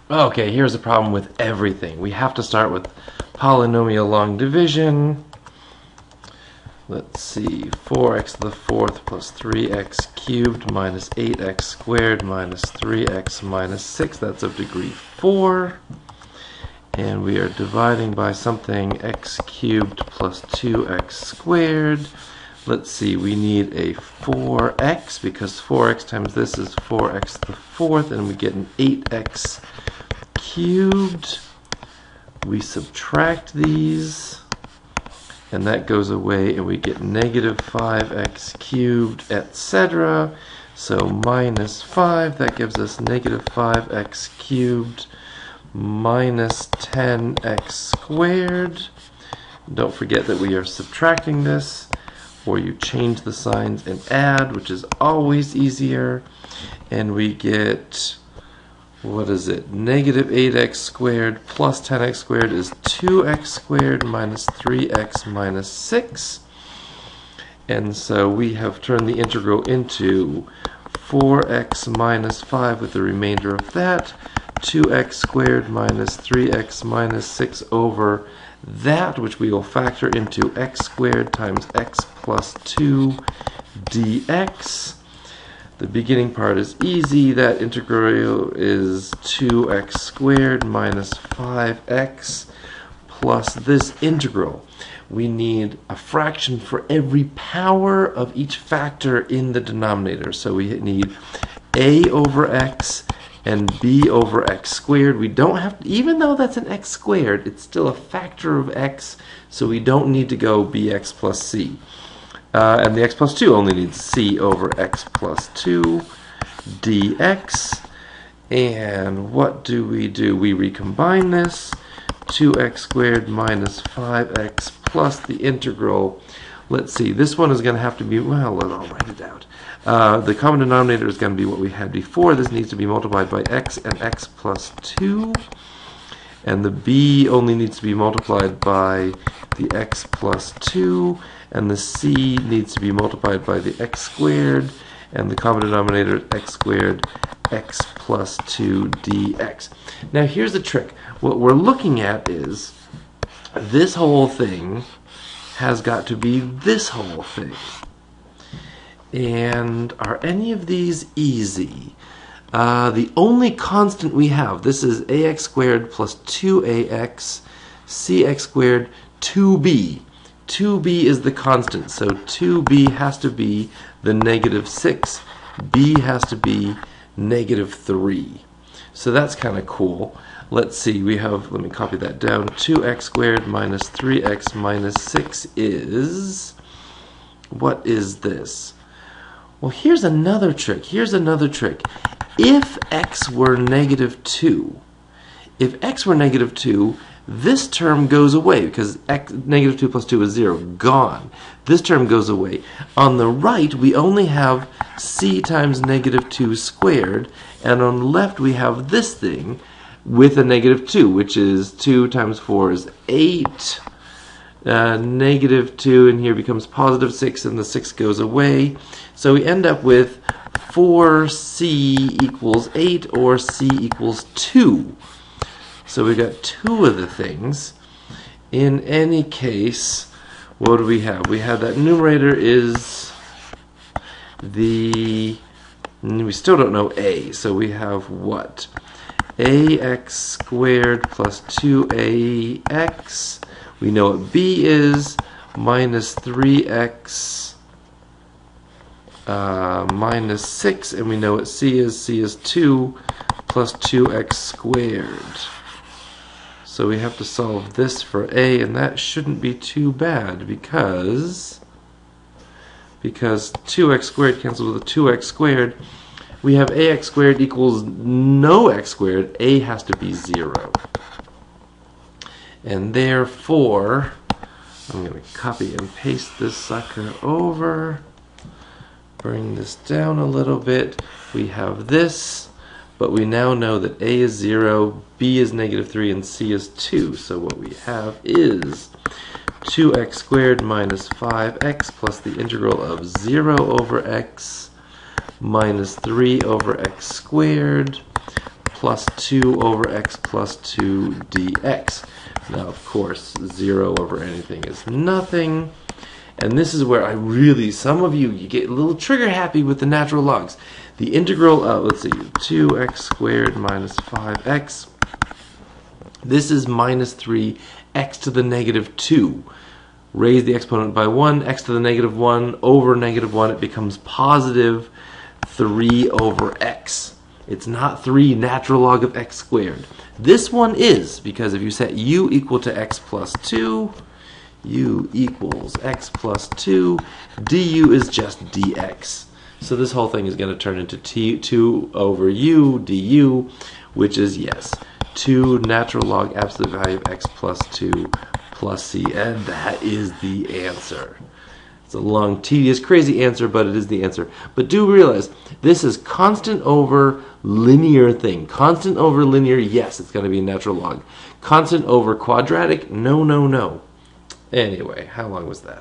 Okay, here's a problem with everything. We have to start with polynomial long division. Let's see, 4x to the fourth plus 3x cubed minus 8x squared minus 3x minus 6. That's of degree 4. And we are dividing by something x cubed plus 2x squared. Let's see, we need a 4x because 4x times this is 4x to the fourth, and we get an 8x cubed. We subtract these, and that goes away, and we get negative 5x cubed, etc. So minus 5, that gives us negative 5x cubed minus 10x squared. Don't forget that we are subtracting this, or you change the signs and add, which is always easier. And we get, what is it? Negative 8x squared plus 10x squared is 2x squared minus 3x minus 6. And so we have turned the integral into 4x minus 5 with the remainder of that, 2x squared minus 3x minus 6 over that, which we will factor into x squared times x plus 2 dx. The beginning part is easy. That integral is 2x squared minus 5x plus this integral. We need a fraction for every power of each factor in the denominator. So we need a over x and b over x squared. We don't have to, even though that's an x squared, it's still a factor of x, so we don't need to go bx plus c. And the x plus 2 only needs c over x plus 2 dx. And what do? We recombine this. 2x squared minus 5x plus the integral. Let's see, this one is going to have to be, well, I'll write it out. The common denominator is going to be what we had before. This needs to be multiplied by x and x plus 2. And the b only needs to be multiplied by the x plus 2. And the c needs to be multiplied by the x squared. And the common denominator is x squared, x plus 2 dx. Now here's the trick. What we're looking at is this whole thing has got to be this whole thing. And are any of these easy? The only constant we have, this is ax squared plus 2ax, cx squared, 2b. 2b is the constant, so 2b has to be the negative 6. b has to be negative 3. So that's kind of cool. Let's see, we have, let me copy that down, 2x squared minus 3x minus 6 is, what is this? Well, here's another trick. Here's another trick. If x were negative 2, this term goes away because negative 2 plus 2 is 0. Gone. This term goes away. On the right, we only have c times negative 2 squared, and on the left we have this thing with a negative 2, which is 2 times 4 is 8. Negative 2 in here becomes positive 6, and the 6 goes away. So we end up with 4c equals 8, or c equals 2. So we got two of the things. In any case, what do we have? We have that numerator is the, we still don't know a, so we have what? ax squared plus 2ax. We know what b is, minus 3x minus 6, and we know what c is. C is 2 plus 2x squared. So we have to solve this for a, and that shouldn't be too bad because 2x squared cancels with a 2x squared. We have ax squared equals no x squared. A has to be 0. And therefore, I'm going to copy and paste this sucker over. Bring this down a little bit. We have this, but we now know that a is 0, b is negative 3, and c is 2. So what we have is 2x squared minus 5x plus the integral of 0 over x minus 3 over x squared plus 2 over x plus 2 dx. Now, of course, 0 over anything is nothing. And this is where I really, some of you get a little trigger happy with the natural logs. The integral of, let's see, 2x squared minus 5x. This is minus 3, x to the negative 2. Raise the exponent by 1, x to the negative 1 over negative 1. It becomes positive 3 over x. It's not 3 natural log of x squared. This one is, because if you set u equal to x plus 2, u equals x plus 2, du is just dx. So this whole thing is going to turn into 2 over u du, which is, yes, 2 natural log absolute value of x plus 2 plus c, and that is the answer. It's a long, tedious, crazy answer, but it is the answer. But do realize, this is constant over linear thing. Constant over linear, yes, it's going to be a natural log. Constant over quadratic, no, no, no. Anyway, how long was that?